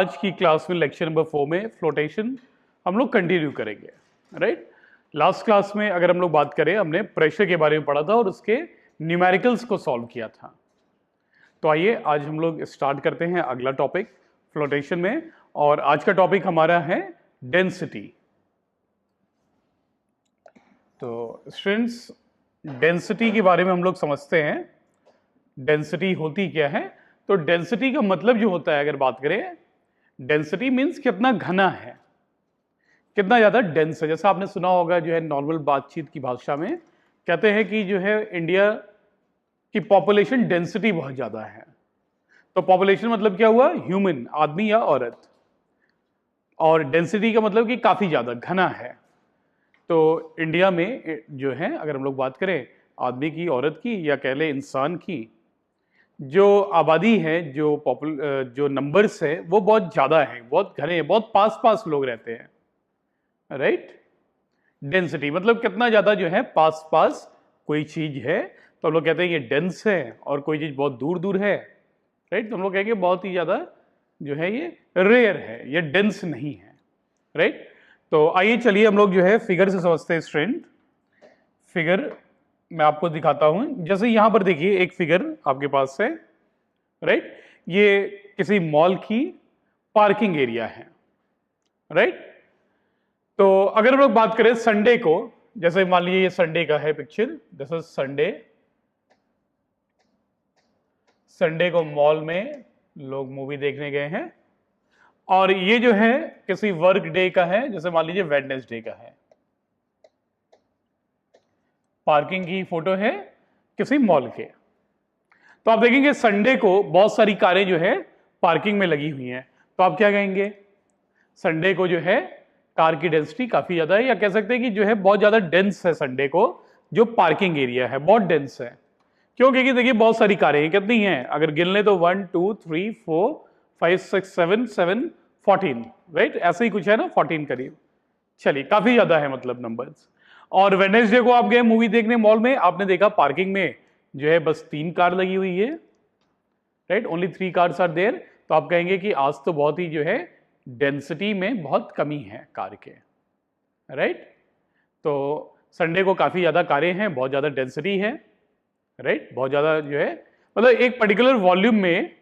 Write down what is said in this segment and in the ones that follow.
आज की क्लास में लेक्चर नंबर 4 में फ्लोटेशन हम लोग कंटिन्यू करेंगे, राइट। लास्ट क्लास में अगर हम लोग बात करें, हमने प्रेशर के बारे में पढ़ा था और उसके न्यूमेरिकल्स को सॉल्व किया था। तो आइए आज हम लोग स्टार्ट करते हैं अगला टॉपिक फ्लोटेशन में, और आज का टॉपिक हमारा है डेंसिटी। तो स्टूडेंट्स, डेंसिटी के बारे में हम लोग समझते हैं डेंसिटी होती क्या है। तो डेंसिटी का मतलब जो होता है, अगर बात करें, डेंसिटी मीन्स कितना घना है, कितना ज्यादा डेंस है। जैसा आपने सुना होगा, जो है नॉर्मल बातचीत की भाषा में कहते हैं कि जो है इंडिया की पॉपुलेशन डेंसिटी बहुत ज्यादा है। तो पॉपुलेशन मतलब क्या हुआ, ह्यूमन, आदमी या औरत, और डेंसिटी का मतलब कि काफी ज्यादा घना है। तो इंडिया में जो है, अगर हम लोग बात करें आदमी की, औरत की, या कह लें इंसान की, जो आबादी है, जो नंबर्स है, वो बहुत ज़्यादा है, बहुत घने हैं, बहुत पास पास लोग रहते हैं, राइट। डेंसिटी मतलब कितना ज़्यादा जो है पास पास कोई चीज़ है, तो हम लोग कहते हैं ये डेंस है, और कोई चीज़ बहुत दूर दूर है, राइट, तो हम लोग कहेंगे बहुत ही ज़्यादा जो है ये रेयर है, ये डेंस नहीं है, राइट। तो आइए चलिए हम लोग जो है फिगर से समझते हैं स्टूडेंट। फिगर मैं आपको दिखाता हूं। जैसे यहां पर देखिए एक फिगर आपके पास है, राइट। ये किसी मॉल की पार्किंग एरिया है, राइट। तो अगर हम लोग बात करें संडे को, जैसे मान लीजिए ये संडे का है पिक्चर, जैसे संडे, संडे को मॉल में लोग मूवी देखने गए हैं, और ये जो है किसी वर्क डे का है, जैसे मान लीजिए वेडनेसडे का है। पार्किंग की फोटो है किसी मॉल के। तो आप देखेंगे संडे को बहुत सारी कारें जो है पार्किंग में लगी हुई हैं। तो आप क्या कहेंगे, संडे को जो है कार की डेंसिटी काफी ज्यादा है, या कह सकते हैं कि जो है बहुत ज्यादा डेंस है संडे को, जो पार्किंग एरिया है बहुत डेंस है। क्यों? क्योंकि देखिए बहुत सारी कारें हैं, कितनी हैं अगर गिन ले तो 1 2 3 4 5 6 7 7 14, राइट, ऐसे ही कुछ है ना, 14 करीब। चलिए काफी ज्यादा है मतलब नंबर्स। और वेडनेसडे को आप गए मूवी देखने मॉल में, आपने देखा पार्किंग में जो है बस 3 कार लगी हुई है, right, only 3 cars are there. तो आप कहेंगे कि आज तो बहुत ही जो है डेंसिटी में बहुत कमी है कार के, राइट। तो संडे को काफी ज्यादा कारें हैं, बहुत ज्यादा डेंसिटी है, राइट, बहुत ज्यादा जो है, मतलब एक पर्टिकुलर वॉल्यूम में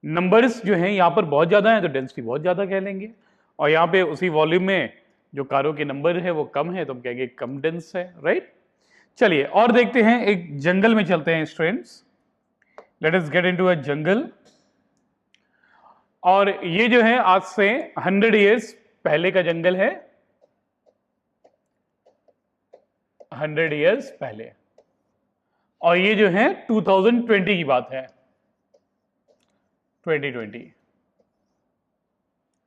नंबर्स जो हैं यहां पर बहुत ज्यादा हैं, तो डेंसिटी बहुत ज्यादा कह लेंगे। और यहाँ पे उसी वॉल्यूम में जो कारों के नंबर है वो कम है, तो हम कहेंगे कम डेंस है, राइट। चलिए और देखते हैं, एक जंगल में चलते हैं students. Let us get into a jungle. और ये जो है आज से 100 ईयर्स पहले का जंगल है, 100 ईयर्स पहले। और ये जो है 2020 की बात है, 2020,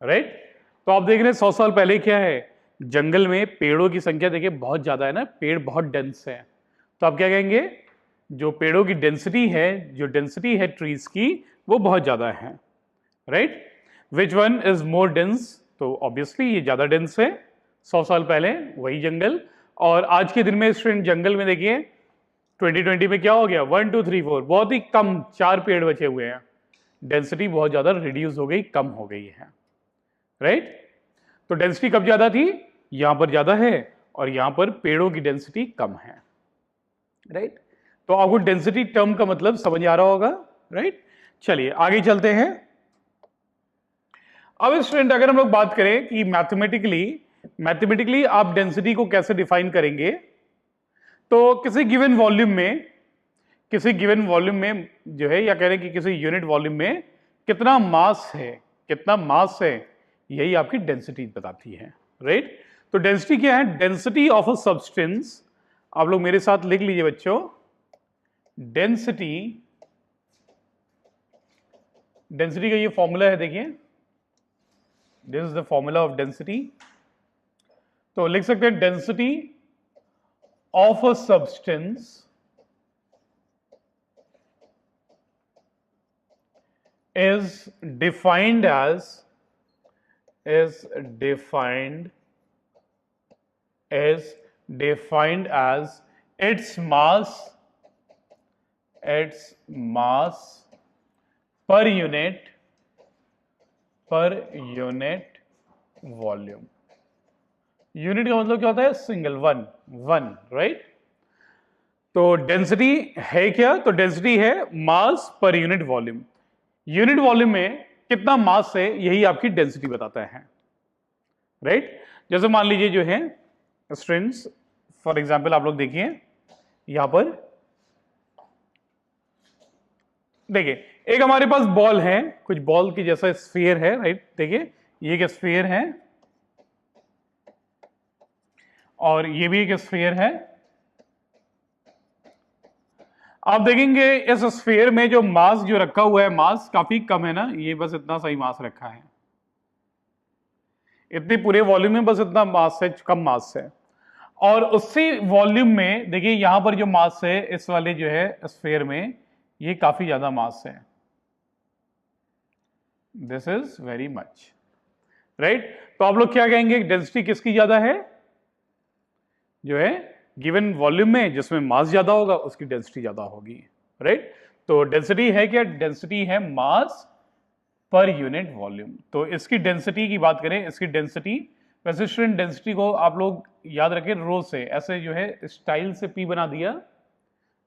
राइट। तो आप देख रहे हैं 100 साल पहले क्या है, जंगल में पेड़ों की संख्या देखिए बहुत ज्यादा है ना, पेड़ बहुत डेंस है। तो आप क्या कहेंगे, जो पेड़ों की डेंसिटी है, जो डेंसिटी है ट्रीज की, वो बहुत ज्यादा है, right. Which one is more dense? तो ऑब्वियसली ये ज्यादा डेंस है, 100 साल पहले वही जंगल। और आज के दिन में स्टूडेंट जंगल में देखिए 2020 में क्या हो गया, 1 2 3 4, बहुत ही कम 4 पेड़ बचे हुए हैं, डेंसिटी बहुत ज्यादा रिड्यूस हो गई, कम हो गई है, राइट। तो डेंसिटी कब ज्यादा थी, यहां पर ज्यादा है, और यहां पर पेड़ों की डेंसिटी कम है, राइट। तो आपको डेंसिटी टर्म का मतलब समझ आ रहा होगा, राइट। चलिए आगे चलते हैं। अब स्टूडेंट अगर हम लोग बात करें कि मैथमेटिकली आप डेंसिटी को कैसे डिफाइन करेंगे, तो किसी गिवन वॉल्यूम में जो है, या कह रहे हैं कि किसी यूनिट वॉल्यूम में कितना मास है, कितना मास है, यही आपकी डेंसिटी बताती है, राइट। तो डेंसिटी क्या है, डेंसिटी ऑफ अ सब्सटेंस। आप लोग मेरे साथ लिख लीजिए बच्चों, डेंसिटी, डेंसिटी का ये फॉर्मूला है, देखिए this is the formula of density. तो लिख सकते हैं density of a substance is defined as is defined is defined as its mass per unit per unit volume. Unit का मतलब क्या होता है? Single, one, one, right. तो डेंसिटी है क्या? तो डेंसिटी है मास per unit volume. Unit volume में कितना मास है, यही आपकी डेंसिटी बताता है, राइट। जैसे मान लीजिए जो है स्टूडेंट्स, फॉर एग्जांपल आप लोग देखिए यहां पर, देखिए एक हमारे पास बॉल है, कुछ बॉल की जैसा स्फीयर है, राइट। देखिए ये एक स्फीयर है और ये भी एक स्फीयर है। आप देखेंगे इस स्फीयर में जो मास जो रखा हुआ है, मास काफी कम है ना, ये बस इतना सही मास रखा है, इतने पूरे वॉल्यूम में बस इतना मास है, कम मास है। और उसी वॉल्यूम में देखिए यहां पर जो मास है इस वाले जो है स्फीयर में, ये काफी ज्यादा मास है, this is very much, right. तो आप लोग क्या कहेंगे, डेंसिटी किसकी ज्यादा है? जो है गिवन वॉल्यूम में जिसमें मास ज्यादा होगा उसकी डेंसिटी ज्यादा होगी, राइट। तो डेंसिटी है क्या? डेंसिटी है मास पर यूनिट वॉल्यूम। तो इसकी डेंसिटी की बात करें, इसकी डेंसिटी, वैसे स्टूडेंट डेंसिटी को आप लोग याद रखें रो से, ऐसे जो है स्टाइल से पी बना दिया,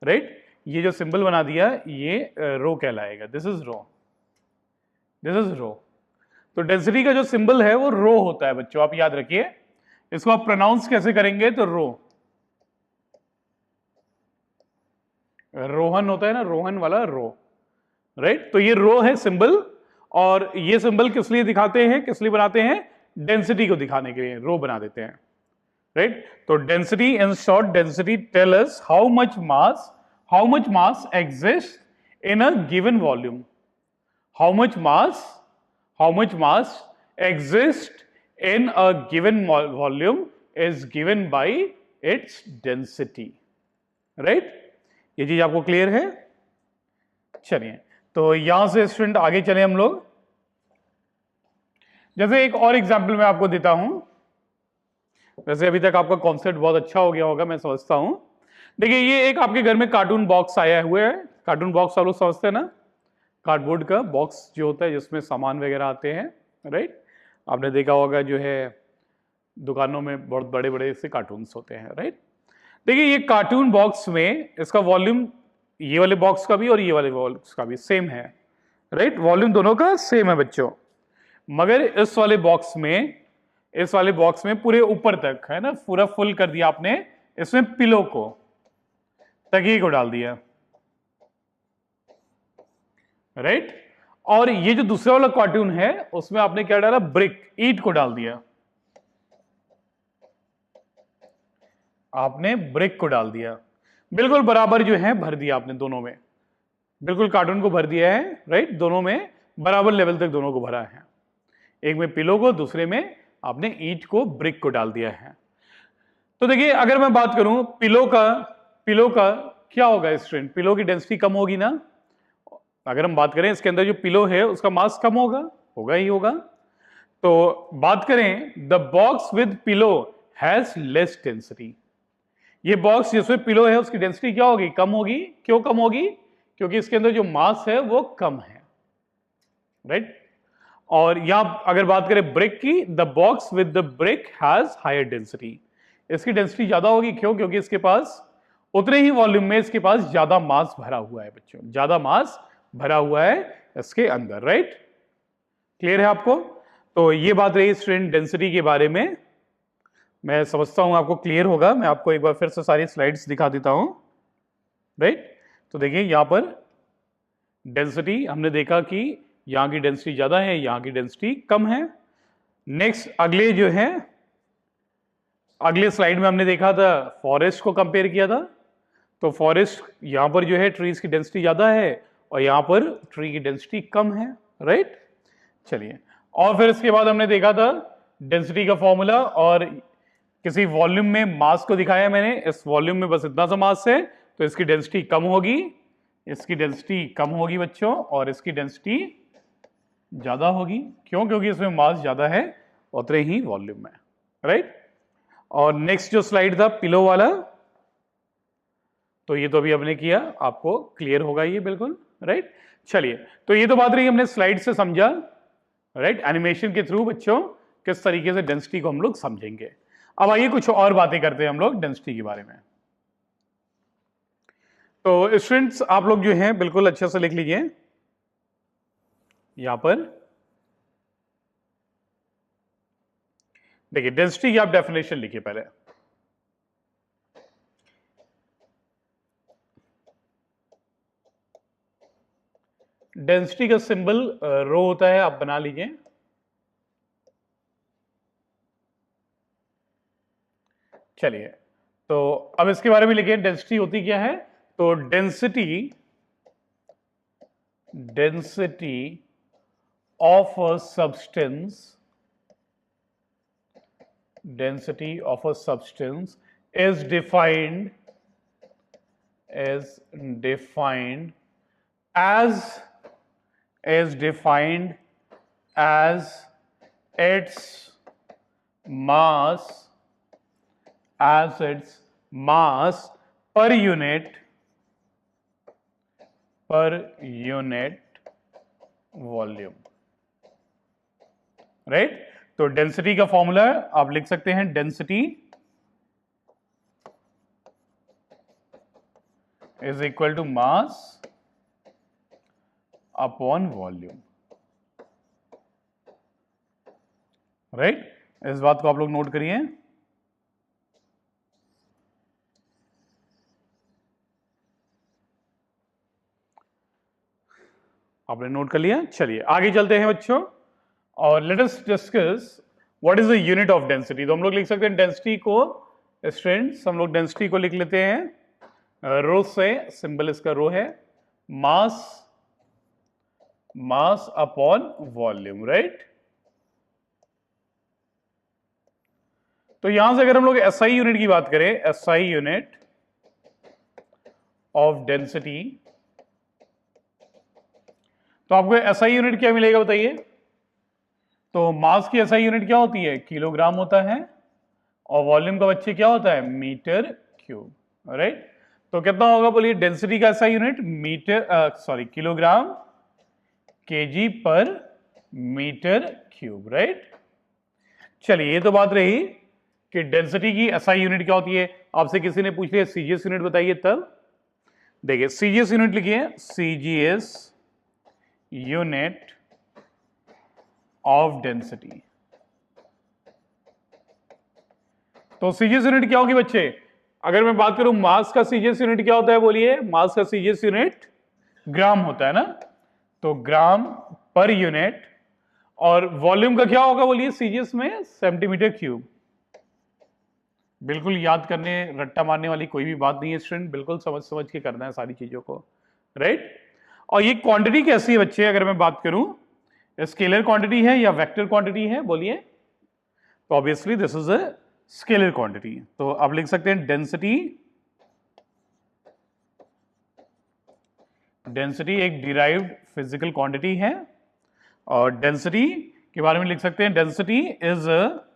राइट। ये जो सिंबल बना दिया ये रो कहलाएगा, this is row, this is row. तो डेंसिटी का जो सिंबल है वो रो होता है बच्चों, आप याद रखिए। इसको आप प्रोनाउंस कैसे करेंगे? तो रो, रोहन होता है ना, रोहन वाला रो, राइट। तो ये रो है सिंबल, और ये सिंबल किस लिए दिखाते हैं, किस लिए बनाते हैं? डेंसिटी को दिखाने के लिए रो बना देते हैं, राइट। तो density, in short density tell us how much mass exist in a given volume. How much mass exist in a given volume is given by its density, right. ये चीज आपको क्लियर है? चलिए, तो यहां से स्टूडेंट आगे चले हम लोग। जैसे एक और एग्जांपल मैं आपको देता हूं, वैसे अभी तक आपका कॉन्सेप्ट बहुत अच्छा हो गया होगा मैं समझता हूं। देखिए ये एक आपके घर में कार्टून बॉक्स आया हुआ है, कार्टून बॉक्स आप लोग समझते हैं ना, कार्डबोर्ड का बॉक्स जो होता है जिसमें सामान वगैरह आते हैं, राइट। आपने देखा होगा जो है दुकानों में बहुत बड़े बड़े से कार्टून्स होते हैं, राइट। देखिए ये कार्टून बॉक्स में इसका वॉल्यूम ये वाले बॉक्स का भी और ये वाले बॉक्स का भी सेम है, राइट। वॉल्यूम दोनों का सेम है बच्चों, मगर इस वाले बॉक्स में पूरे ऊपर तक है ना, पूरा फुल कर दिया आपने, इसमें पिलो को, तकिए को डाल दिया, राइट। और ये जो दूसरा वाला कार्टून है उसमें आपने क्या डाला? ब्रिक, ईंट को डाल दिया, आपने ब्रिक को डाल दिया, बिल्कुल बराबर जो है भर दिया आपने दोनों में, बिल्कुल कार्टून को भर दिया है, राइट। दोनों में बराबर लेवल तक दोनों को भरा है, एक में पिलो को, दूसरे में आपने ईंट को, ब्रिक को डाल दिया है। तो देखिए अगर मैं बात करूं पिलो का क्या होगा स्टूडेंट? पिलो की डेंसिटी कम होगी ना, अगर हम बात करें इसके अंदर जो पिलो है उसका मास कम होगा ही होगा। तो बात करें the box with pillow has less density, ये बॉक्स जिसमें पिलो है उसकी डेंसिटी क्या होगी? कम होगी। क्यों कम होगी? क्योंकि इसके अंदर जो मास है वो कम है, राइट। और यहां अगर बात करें ब्रिक की, the box with the brick has higher density, इसकी डेंसिटी ज्यादा होगी। क्यों? क्योंकि इसके पास उतने ही वॉल्यूम में इसके पास ज्यादा मास भरा हुआ है बच्चों, ज्यादा मास भरा हुआ है इसके अंदर, राइट। क्लियर है आपको? तो ये बात रही स्टूडेंट डेंसिटी के बारे में, मैं समझता हूं आपको क्लियर होगा। मैं आपको एक बार फिर से सारी स्लाइड्स दिखा देता हूं, राइट। तो देखिए यहां पर डेंसिटी हमने देखा कि यहां की डेंसिटी ज्यादा है, यहां की डेंसिटी कम है। नेक्स्ट अगले जो है, अगले स्लाइड में हमने देखा था फॉरेस्ट को कंपेयर किया था। तो फॉरेस्ट यहां पर जो है ट्रीज की डेंसिटी ज्यादा है और यहां पर ट्री की डेंसिटी कम है, राइट। चलिए, और फिर इसके बाद हमने देखा था डेंसिटी का फॉर्मूला, और किसी वॉल्यूम में मास को दिखाया मैंने, इस वॉल्यूम में बस इतना सा मास है तो इसकी डेंसिटी कम होगी, इसकी डेंसिटी कम होगी बच्चों, और इसकी डेंसिटी ज्यादा होगी। क्यों? क्योंकि इसमें मास ज्यादा है उतने ही वॉल्यूम में, राइट। और नेक्स्ट जो स्लाइड था पिलो वाला, तो ये तो अभी हमने किया, आपको क्लियर होगा ये बिल्कुल, राइट। चलिए, तो ये तो बात रही हमने स्लाइड से समझा, राइट। एनिमेशन के थ्रू बच्चों किस तरीके से डेंसिटी को हम लोग समझेंगे। अब आइए कुछ और बातें करते हैं हम लोग डेंसिटी के बारे में। तो स्टूडेंट्स आप लोग जो हैं बिल्कुल अच्छे से लिख लीजिए यहां पर। देखिए डेंसिटी की आप डेफिनेशन लिखिए पहले। डेंसिटी का सिंबल रो होता है, आप बना लीजिए। चलिए तो अब इसके बारे में लिखिए डेंसिटी होती क्या है। तो density of a substance is defined as its mass per unit volume, right. तो डेंसिटी का फॉर्मूला आप लिख सकते हैं, density is equal to mass upon volume, right. इस बात को आप लोग नोट करिए। आपने नोट कर लिया। चलिए आगे चलते हैं बच्चों और let us discuss what is the unit of density. तो हम लोग लिख सकते हैं डेंसिटी को, स्टूडेंट्स हम लोग डेंसिटी को लिख लेते हैं रो से, सिंबल इसका रो है, मास अपॉन वॉल्यूम, राइट। तो यहां से अगर हम लोग एसआई यूनिट की बात करें, एसआई यूनिट ऑफ डेंसिटी, तो आपको एसआई यूनिट क्या मिलेगा बताइए। तो मास की एसआई यूनिट क्या होती है, किलोग्राम होता है, और वॉल्यूम का बच्चे क्या होता है, मीटर क्यूब, राइट। तो कितना होगा बोलिए डेंसिटी का एसआई यूनिट, किलोग्राम केजी पर मीटर क्यूब, राइट। चलिए ये तो बात रही कि डेंसिटी की एसआई यूनिट क्या होती है। आपसे किसी ने पूछ लिया सीजीएस यूनिट बताइए, तब देखिए सीजीएस यूनिट लिखिए, सीजीएस यूनिट ऑफ डेंसिटी। तो सीजीएस यूनिट क्या होगी बच्चे, अगर मैं बात करूं मास का सीजीएस यूनिट क्या होता है बोलिए, मास का सीजीएस यूनिट ग्राम होता है ना, तो ग्राम पर यूनिट, और वॉल्यूम का क्या होगा बोलिए सीजीएस में, सेंटीमीटर क्यूब। बिल्कुल याद करने रट्टा मारने वाली कोई भी बात नहीं है स्टूडेंट, बिल्कुल समझ समझ के करना है सारी चीजों को, राइट। और ये क्वांटिटी कैसी है बच्चे, अगर मैं बात करूं स्केलर क्वांटिटी है या वेक्टर क्वांटिटी है बोलिए, तो obviously this is a scalar quantity. तो आप लिख सकते हैं डेंसिटी एक डिराइव्ड फिजिकल क्वांटिटी है, और डेंसिटी के बारे में लिख सकते हैं density is a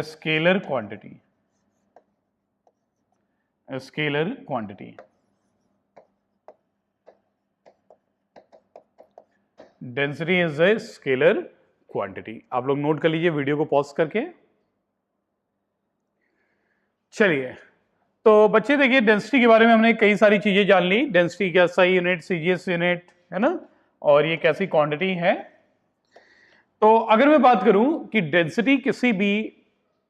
scalar quantity, density is a scalar quantity. आप लोग नोट कर लीजिए वीडियो को पॉज करके। चलिए तो बच्चे देखिए डेंसिटी के बारे में हमने कई सारी चीजें जान ली, डेंसिटी का एसआई यूनिट, सीजीएस यूनिट, है ना, और ये कैसी क्वांटिटी है। तो अगर मैं बात करूं कि डेंसिटी किसी भी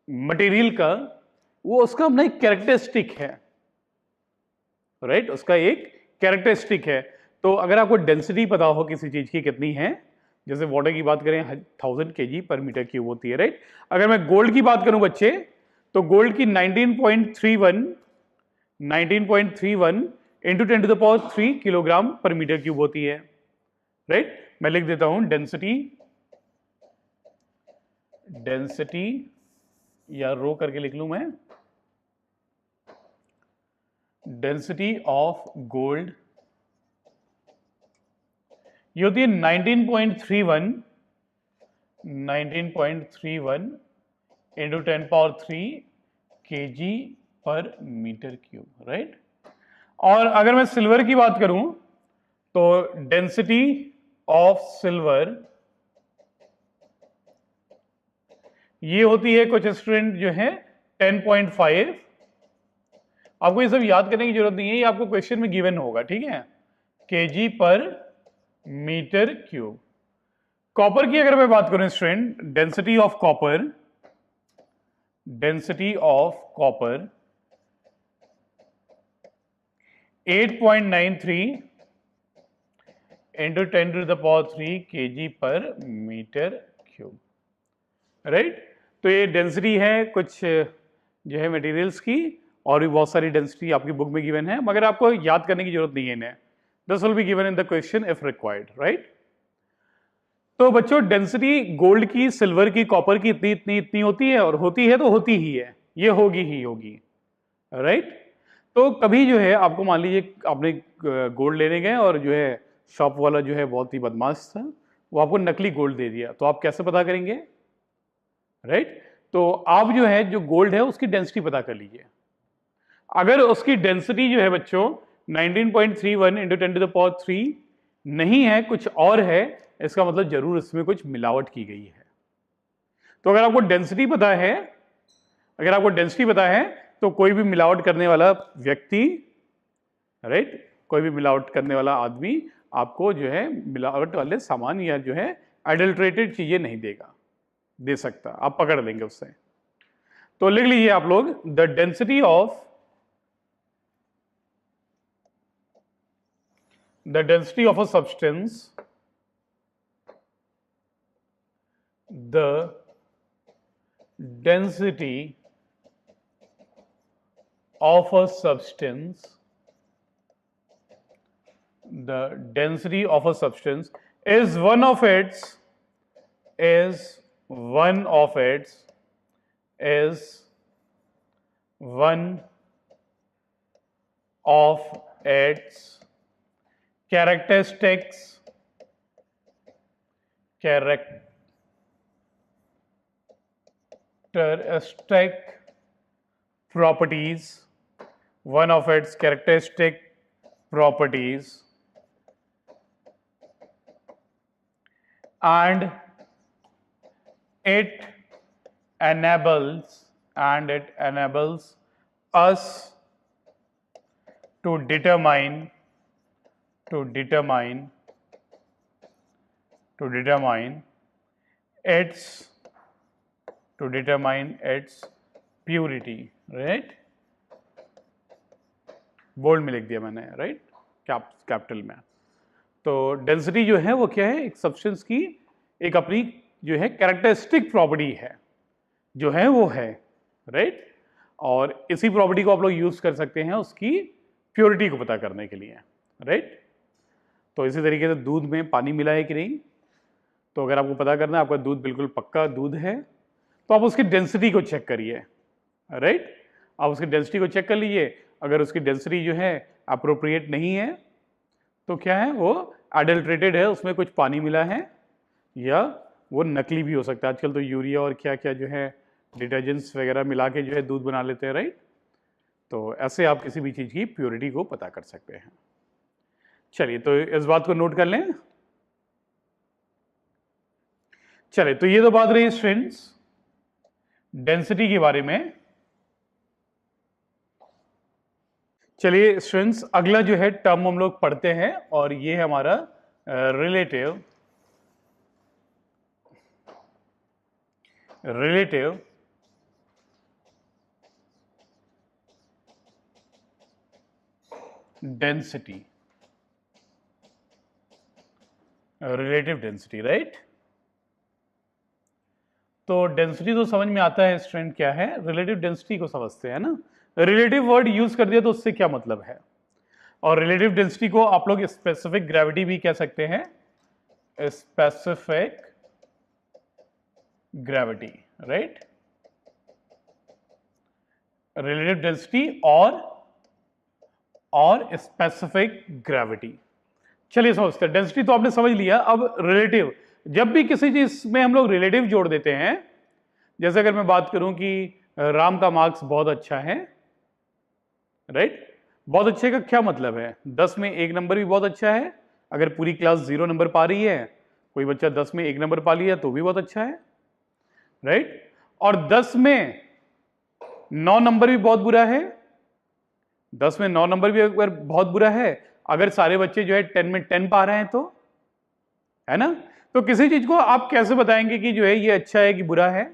मटेरियल का, वो उसका अपना एक कैरेक्टरिस्टिक है, राइट, उसका एक कैरेक्टरिस्टिक है। तो अगर आपको डेंसिटी पता हो किसी चीज की कितनी है, जैसे वाटर की बात करें 1000 केजी पर मीटर क्यूब होती है, राइट। अगर मैं गोल्ड की बात करूं बच्चे, तो गोल्ड की 19.31 इंटू 10⁻³ किलोग्राम पर मीटर क्यूब होती है, राइट। मैं लिख देता हूं डेंसिटी या रो करके लिख लूं मैं, डेंसिटी ऑफ गोल्ड ये होती है 19.31 इंटू 10⁻³ केजी पर मीटर क्यूब, राइट। और अगर मैं सिल्वर की बात करूं तो डेंसिटी ऑफ सिल्वर, ये होती है कुछ स्टूडेंट जो है 10.5। आपको ये सब याद करने की जरूरत नहीं है, ये आपको क्वेश्चन में गिवन होगा, ठीक है, केजी पर मीटर क्यूब। कॉपर की अगर मैं बात करूं student, density of copper, density of copper 8.93 into 10⁻³ kg पर मीटर क्यूब, राइट। तो ये डेंसिटी है कुछ जो है मटेरियल्स की, और भी बहुत सारी डेंसिटी आपकी बुक में गिवन है, मगर आपको याद करने की जरूरत नहीं है इन्हें। This will be given in the question if required, right. तो बच्चों डेंसिटी गोल्ड की, सिल्वर की, कॉपर की इतनी इतनी इतनी होती है, और होती है तो होती ही है, ये होगी ही होगी, राइट। तो कभी जो है आपको मान लीजिए आपने गोल्ड लेने गए और जो है शॉप वाला जो है बहुत ही बदमाश था, वो आपको नकली गोल्ड दे दिया, तो आप कैसे पता करेंगे, राइट। तो आप जो है जो गोल्ड है उसकी डेंसिटी पता कर लीजिए। अगर उसकी डेंसिटी जो है बच्चों 19.31 इंटू 10⁻³ नहीं है, कुछ और है, इसका मतलब जरूर इसमें कुछ मिलावट की गई है। तो अगर आपको डेंसिटी पता है, अगर आपको डेंसिटी पता है तो कोई भी मिलावट करने वाला व्यक्ति, राइट, कोई भी मिलावट करने वाला आदमी आपको जो है मिलावट वाले सामान या जो है एडल्ट्रेटेड चीजें नहीं देगा, दे सकता, आप पकड़ लेंगे उससे। तो लिख लीजिए आप लोग, the density of a substance, the density of a substance, the density of a substance is one of its characteristic properties, one of its characteristic properties, and it enables us to determine its purity, right? Bold में लिख दिया मैंने, right, capital में। तो density जो है वो क्या है, एक सब्सटेंस की एक अपनी जो है कैरेक्टरिस्टिक प्रॉपर्टी है, जो है वो है, राइट। और इसी प्रॉपर्टी को आप लोग यूज कर सकते हैं उसकी प्योरिटी को पता करने के लिए, राइट। तो इसी तरीके से दूध में पानी मिला है कि नहीं, तो अगर आपको पता करना है आपका दूध बिल्कुल पक्का दूध है, तो आप उसकी डेंसिटी को चेक करिए, राइट। आप उसकी डेंसिटी को चेक कर लीजिए, अगर उसकी डेंसिटी जो है अप्रोप्रिएट नहीं है तो क्या है, वो एडल्ट्रेटेड है, उसमें कुछ पानी मिला है, या वो नकली भी हो सकता है। आजकल तो यूरिया और क्या क्या जो है डिटर्जेंट्स वगैरह मिला के जो है दूध बना लेते हैं, राइट। तो ऐसे आप किसी भी चीज़ की प्योरिटी को पता कर सकते हैं। चलिए, तो इस बात को नोट कर लें। चलिए, तो ये तो बात रही स्टूडेंट्स डेंसिटी के बारे में। चलिए स्टूडेंट्स, अगला जो है टर्म हम लोग पढ़ते हैं, और ये है हमारा रिलेटिव डेंसिटी, राइट। तो डेंसिटी तो समझ में आता है स्टूडेंट क्या है, रिलेटिव डेंसिटी को समझते हैं ना। रिलेटिव वर्ड यूज कर दिया तो उससे क्या मतलब है, और रिलेटिव डेंसिटी को आप लोग स्पेसिफिक ग्रेविटी भी कह सकते हैं, specific gravity, right. Relative density और स्पेसिफिक ग्रेविटी। चलिए समझते हैं, डेंसिटी तो आपने समझ लिया। अब रिलेटिव, जब भी किसी चीज में हम लोग रिलेटिव जोड़ देते हैं, जैसे अगर मैं बात करूं कि राम का मार्क्स बहुत अच्छा है, राइट। बहुत अच्छे का क्या मतलब है, 10 में 1 नंबर भी बहुत अच्छा है, अगर पूरी क्लास 0 नंबर पा रही है, कोई बच्चा 10 में 1 नंबर पा लिया तो भी बहुत अच्छा है, राइट। और 10 में 9 नंबर भी बहुत बुरा है, 10 में 9 नंबर भी अगर बहुत बुरा है, अगर सारे बच्चे जो है 10 में 10 पा रहे हैं तो, है ना। तो किसी चीज को आप कैसे बताएंगे कि जो है ये अच्छा है कि बुरा है?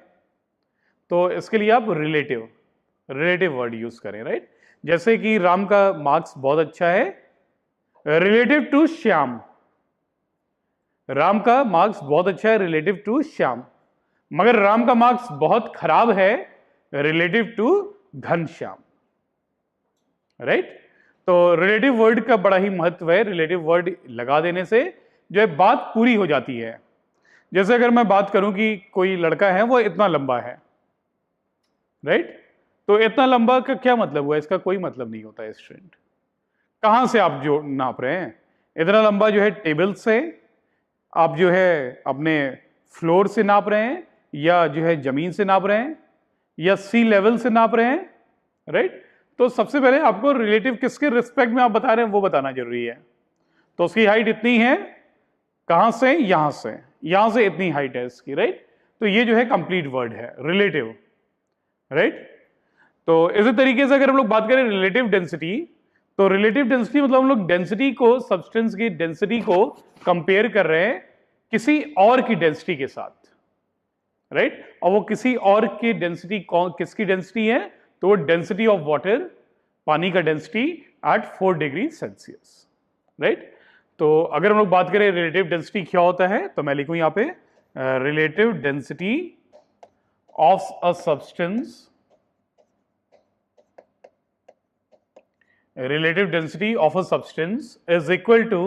तो इसके लिए आप रिलेटिव वर्ड यूज करें, राइट। जैसे कि राम का मार्क्स बहुत अच्छा है रिलेटिव टू श्याम, राम का मार्क्स बहुत अच्छा है रिलेटिव टू श्याम, मगर राम का मार्क्स बहुत खराब है रिलेटिव टू घनश्याम, राइट। तो रिलेटिव वर्ड का बड़ा ही महत्व है, रिलेटिव वर्ड लगा देने से जो है बात पूरी हो जाती है। जैसे अगर मैं बात करूं कि कोई लड़का है वो इतना लंबा है, राइट, तो इतना लंबा का क्या मतलब हुआ? इसका कोई मतलब नहीं होता है स्टूडेंट। कहां से आप जो नाप रहे हैं? इतना लंबा जो है टेबल से, आप जो है अपने फ्लोर से नाप रहे हैं, या जो है जमीन से नाप रहे हैं, या सी लेवल से नाप रहे हैं, राइट। तो सबसे पहले आपको रिलेटिव किसके रिस्पेक्ट में आप बता रहे हैं वो बताना जरूरी है। तो उसकी हाइट इतनी है, कहां से? यहां से इतनी हाइट है इसकी, राइट। तो ये जो है कंप्लीट वर्ड है रिलेटिव, राइट। तो इसी तरीके से अगर हम लोग बात करें रिलेटिव डेंसिटी, तो रिलेटिव डेंसिटी मतलब हम लोग डेंसिटी को, सब्सटेंस की डेंसिटी को कंपेयर कर रहे हैं किसी और की डेंसिटी के साथ, राइट। और वो किसी और की डेंसिटी किसकी डेंसिटी है? तो वो डेंसिटी ऑफ वाटर, पानी का density at 4 degree Celsius, right. तो अगर हम लोग बात करें रिलेटिव डेंसिटी क्या होता है, तो मैं लिखूं यहां पे relative density of a substance, relative density of a substance is equal to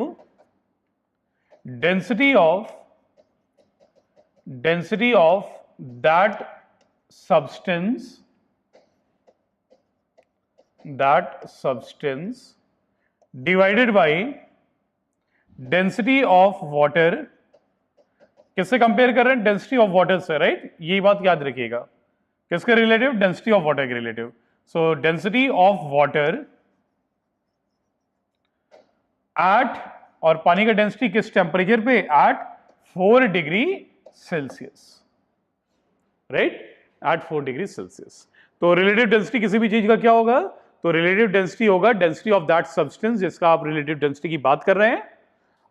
density of that substance divided by density of water। किससे कंपेयर कर रहे हैं? डेंसिटी ऑफ वाटर से, राइट। ये बात याद रखिएगा, किसके रिलेटिव? डेंसिटी ऑफ वाटर के relative. So density of water at, और पानी का डेंसिटी किस टेम्परेचर पे? At 4 degree Celsius, right, at 4 degree Celsius. तो रिलेटिव डेंसिटी किसी भी चीज का क्या होगा? तो रिलेटिव डेंसिटी होगा डेंसिटी ऑफ दैट सब्सटेंस जिसका आप रिलेटिव डेंसिटी की बात कर रहे हैं,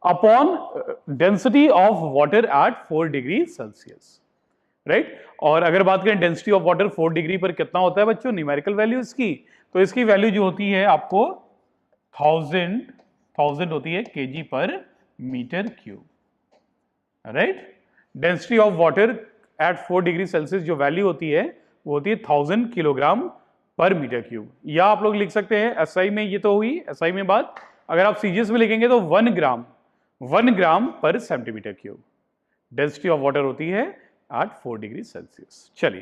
upon density of water at 4 degree Celsius, right. और अगर बात करें डेंसिटी ऑफ वाटर 4 डिग्री पर कितना होता है बच्चों, न्यूमेरिकल वैल्यू इसकी, तो इसकी वैल्यू जो होती है आपको 1000 होती है केजी पर metre cube, right. Density of water at 4 degree Celsius जो वैल्यू होती है वो होती है 1000 किलोग्राम पर मीटर क्यूब। या आप लोग लिख सकते हैं एसआई में, ये तो हुई एसआई में बात, अगर आप सीजीएस में लिखेंगे तो 1 ग्राम पर centimetre cube density of water होती है एट 4 डिग्री सेल्सियस। चलिए,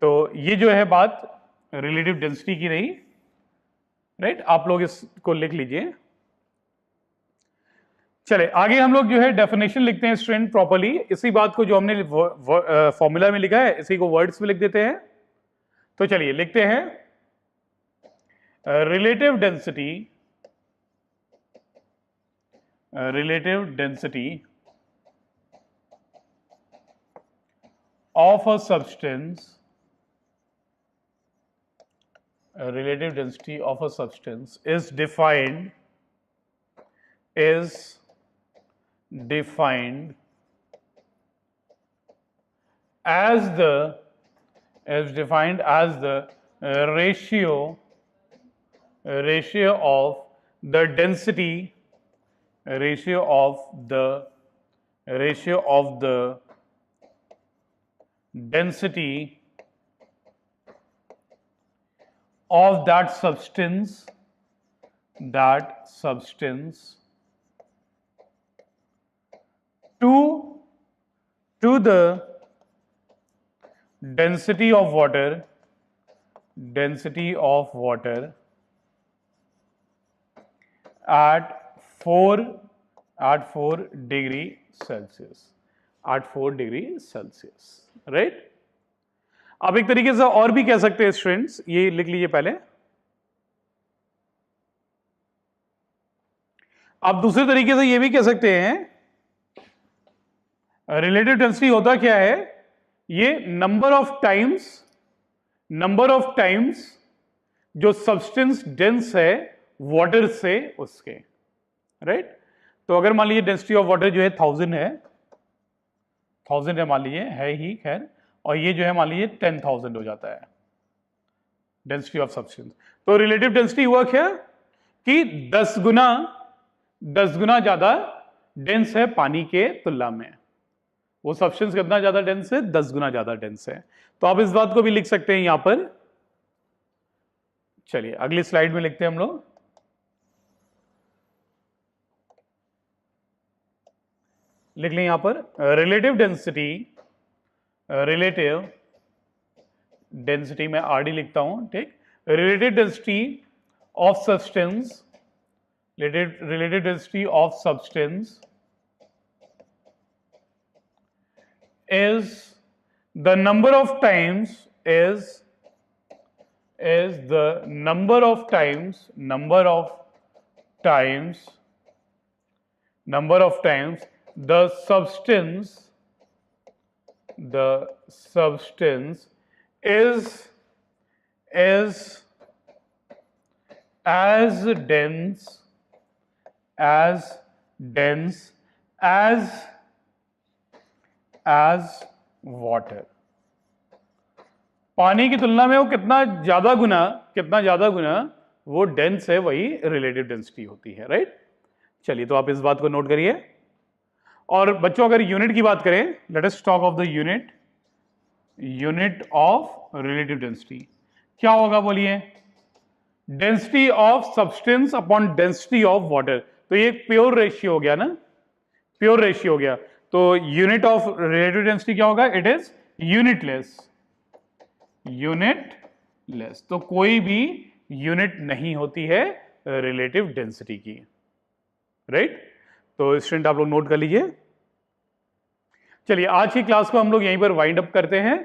तो ये जो है बात रिलेटिव डेंसिटी की रही, राइट। आप लोग इसको लिख लीजिए। चले आगे हम लोग जो है डेफिनेशन लिखते हैं स्टूडेंट प्रॉपर्ली। इसी बात को जो हमने फॉर्मूला में लिखा है इसी को वर्ड्स में लिख देते हैं। तो चलिए लिखते हैं relative density of a substance, relative density of a substance is defined as the ratio of the density of that substance to the density of water at 4 degree Celsius, right. आप एक तरीके से और भी कह सकते हैं स्टूडेंट्स, ये लिख लीजिए पहले। आप दूसरे तरीके से ये भी कह सकते हैं, रिलेटिव डेंसिटी होता क्या है, ये नंबर ऑफ टाइम्स जो सब्सटेंस डेंस है वाटर से उसके, राइट। तो अगर मान लीजिए डेंसिटी ऑफ वाटर जो है 1000 है मान लीजिए, है ही खैर, और ये जो है मान लीजिए 10,000 हो जाता है डेंसिटी ऑफ सब्सटेंस। तो रिलेटिव डेंसिटी हुआ क्या कि 10 गुना ज्यादा डेंस है पानी के तुलना में। वो सब्सटेंस कितना ज्यादा डेंस है, 10 गुना ज्यादा डेंस है। तो आप इस बात को भी लिख सकते हैं यहां पर। चलिए अगली स्लाइड में लिखते हैं हम लोग। लिख लें यहां पर रिलेटिव डेंसिटी में आरडी लिखता हूं, ठीक। Relative density of substance, relative density of substance is the number of times the number of times the substance is as dense as water. पानी की तुलना में वो कितना ज्यादा गुना वो डेंस है, वही रिलेटिव डेंसिटी होती है, राइट। चलिए तो आप इस बात को नोट करिए। और बच्चों अगर यूनिट की बात करें, let us talk of the unit of relative density. क्या होगा बोलिए, density of substance upon density of water. तो ये प्योर रेशियो हो गया ना, प्योर रेशियो हो गया। तो यूनिट ऑफ रिलेटिव डेंसिटी क्या होगा, इट इज यूनिटलेस। तो कोई भी यूनिट नहीं होती है रिलेटिव डेंसिटी की, राइट। तो स्टूडेंट आप लोग नोट कर लीजिए। चलिए आज की क्लास को हम लोग यहीं पर वाइंड अप करते हैं।